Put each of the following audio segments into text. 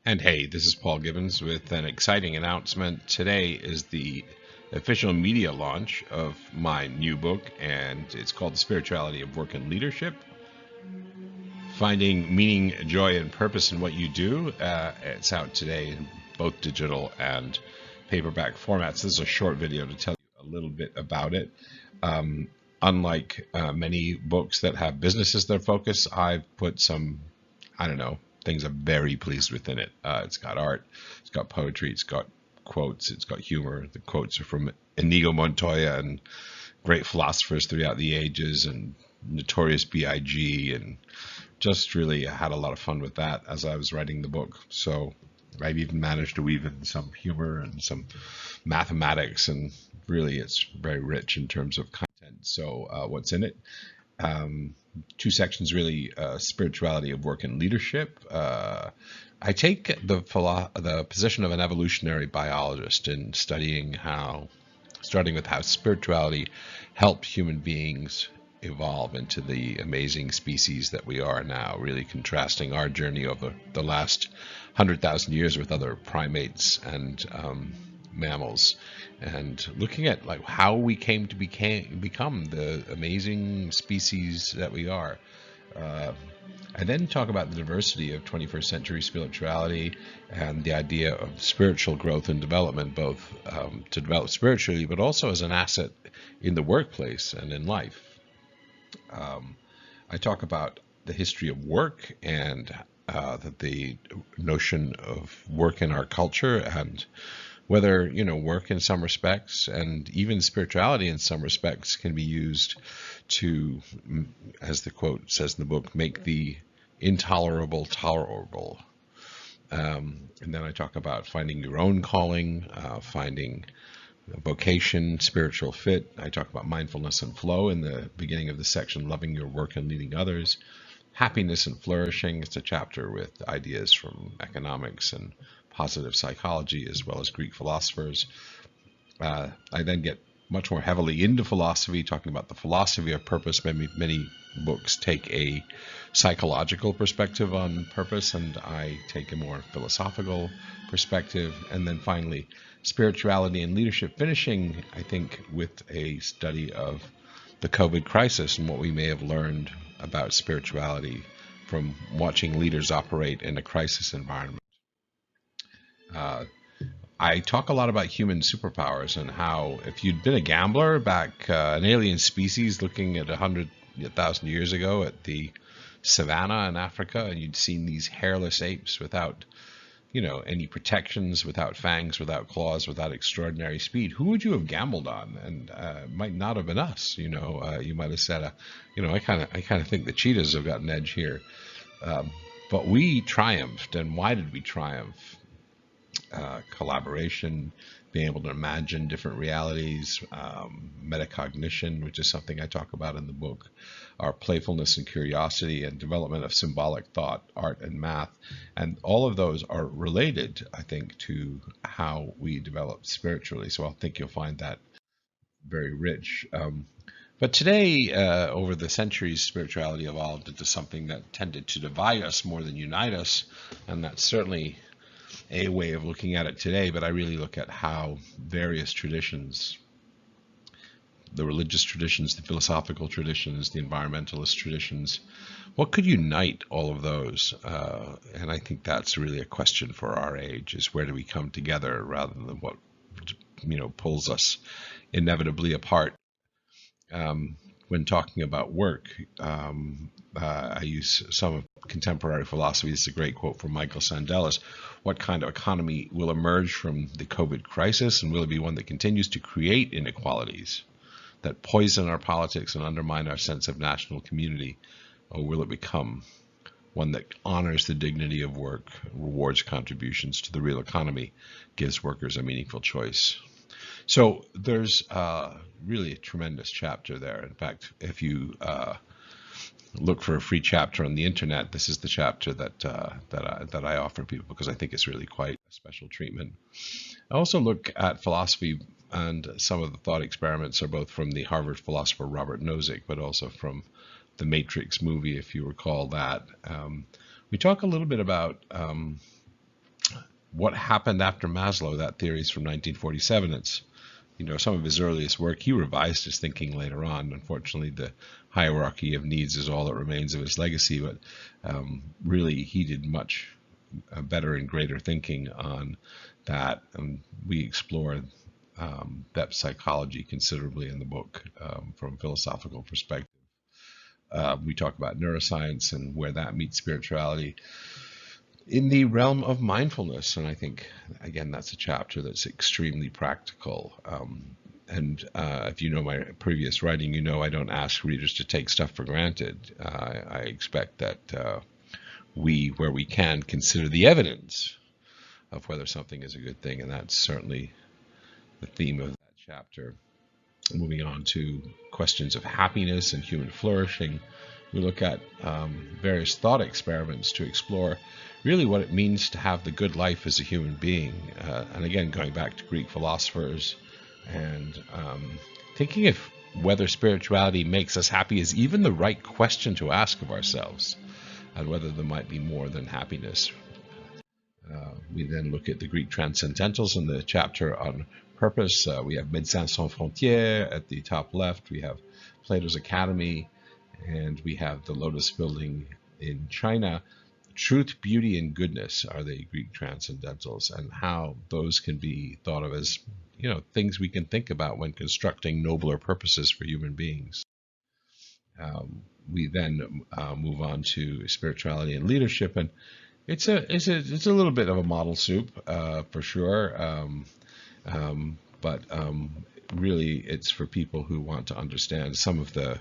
And hey, this is Paul Gibbons with an exciting announcement. Today is the official media launch of my new book, and it's called The Spirituality of Work and Leadership. Finding meaning, joy, and purpose in what you do. It's out today in both digital and paperback formats. This is a short video to tell you a little bit about it. Unlike many books that have business as their focus, I've put some, things I'm very pleased with in it. It's got art, it's got poetry, it's got quotes, it's got humor. The quotes are from Inigo Montoya and great philosophers throughout the ages, and Notorious B.I.G., and just really had a lot of fun with that as I was writing the book. So I've even managed to weave in some humor and some mathematics, and really it's very rich in terms of content. So what's in it? Two sections, really. Spirituality of work and leadership. I take the position of an evolutionary biologist in studying starting with how spirituality helped human beings evolve into the amazing species that we are now, really contrasting our journey over the last 100,000 years with other primates and mammals, and looking at like how we came to become the amazing species that we are. I then talk about the diversity of 21st century spirituality and the idea of spiritual growth and development, both to develop spiritually, but also as an asset in the workplace and in life. I talk about the history of work and the notion of work in our culture, and whether work in some respects and even spirituality in some respects can be used to, as the quote says in the book, make the intolerable tolerable. And then I talk about finding your own calling, finding vocation, spiritual fit. I talk about mindfulness and flow in the beginning of the section, loving your work and leading others. Happiness and flourishing. It's a chapter with ideas from economics and positive psychology, as well as Greek philosophers. I then get much more heavily into philosophy, talking about the philosophy of purpose. Many books take a psychological perspective on purpose, and I take a more philosophical perspective. And then finally, spirituality and leadership, finishing, I think, with a study of the COVID crisis and what we may have learned about spirituality from watching leaders operate in a crisis environment. I talk a lot about human superpowers and how if you'd been a gambler back, an alien species looking at 100,000 years ago at the savannah in Africa, and you'd seen these hairless apes without, any protections, without fangs, without claws, without extraordinary speed, who would you have gambled on? And it might not have been us. You might have said, I kind of think the cheetahs have got an edge here. But we triumphed, and why did we triumph? Collaboration, being able to imagine different realities, metacognition, which is something I talk about in the book, our playfulness and curiosity, and development of symbolic thought, art and math. And all of those are related, I think, to how we develop spiritually. So I think you'll find that very rich. But today, over the centuries, spirituality evolved into something that tended to divide us more than unite us, and that's certainly a way of looking at it today. But I really look at how various traditions, the religious traditions, the philosophical traditions, the environmentalist traditions, what could unite all of those? And I think that's really a question for our age, is where do we come together rather than what pulls us inevitably apart. When talking about work, I use some of contemporary philosophy. This is a great quote from Michael Sandelis. What kind of economy will emerge from the COVID crisis, and will it be one that continues to create inequalities that poison our politics and undermine our sense of national community, or will it become one that honors the dignity of work, rewards contributions to the real economy, gives workers a meaningful choice? So there's really a tremendous chapter there. In fact, if you look for a free chapter on the internet, this is the chapter that I offer people, because I think it's really quite a special treatment. I also look at philosophy, and some of the thought experiments are both from the Harvard philosopher Robert Nozick, but also from the Matrix movie, if you recall that. We talk a little bit about what happened after Maslow. That theory is from 1947. It's, some of his earliest work. He revised his thinking later on. Unfortunately, the hierarchy of needs is all that remains of his legacy, but really he did much better and greater thinking on that. And we explore depth psychology considerably in the book from a philosophical perspective. We talk about neuroscience and where that meets spirituality in the realm of mindfulness. And I think, again, that's a chapter that's extremely practical. And if you know my previous writing, I don't ask readers to take stuff for granted. I expect that we, where we can, consider the evidence of whether something is a good thing. And that's certainly the theme of that chapter. Moving on to questions of happiness and human flourishing, we look at various thought experiments to explore really what it means to have the good life as a human being. And again, going back to Greek philosophers and thinking if whether spirituality makes us happy is even the right question to ask of ourselves, and whether there might be more than happiness. We then look at the Greek Transcendentals in the chapter on purpose. We have Médecins Sans Frontières at the top left. We have Plato's Academy, and we have the Lotus Building in China. Truth, beauty, and goodness are the Greek Transcendentals, and how those can be thought of as, things we can think about when constructing nobler purposes for human beings. We then move on to spirituality and leadership, and it's a little bit of a model soup for sure. But really it's for people who want to understand some of the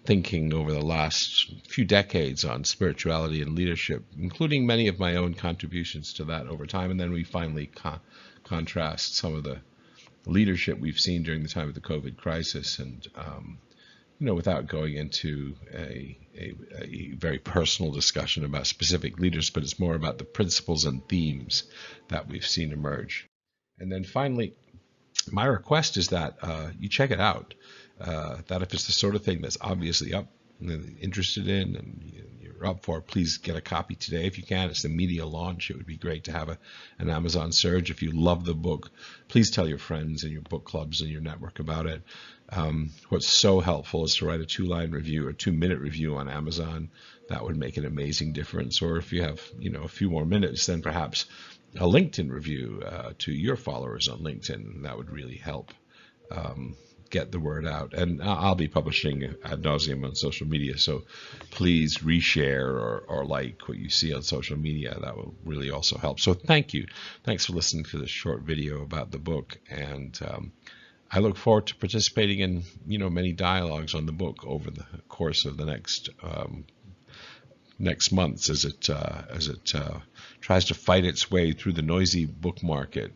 thinking over the last few decades on spirituality and leadership, including many of my own contributions to that over time. And then we finally contrast some of the leadership we've seen during the time of the COVID crisis, and without going into a very personal discussion about specific leaders, but it's more about the principles and themes that we've seen emerge. And then finally, my request is that you check it out, that if it's the sort of thing that's obviously interested in and you're up for, please get a copy today if you can. It's the media launch. It would be great to have an Amazon surge. If you love the book, please tell your friends and your book clubs and your network about it. What's so helpful is to write a 2-line review or 2-minute review on Amazon. That would make an amazing difference. Or if you have, a few more minutes, then perhaps a LinkedIn review to your followers on LinkedIn. That would really help get the word out. And I'll be publishing ad nauseum on social media, so please reshare or like what you see on social media. That will really also help. So thank you. Thanks for listening to this short video about the book, and I look forward to participating in many dialogues on the book over the course of the next months as it tries to fight its way through the noisy book market.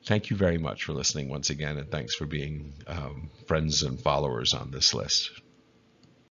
Thank you very much for listening once again, and thanks for being friends and followers on this list.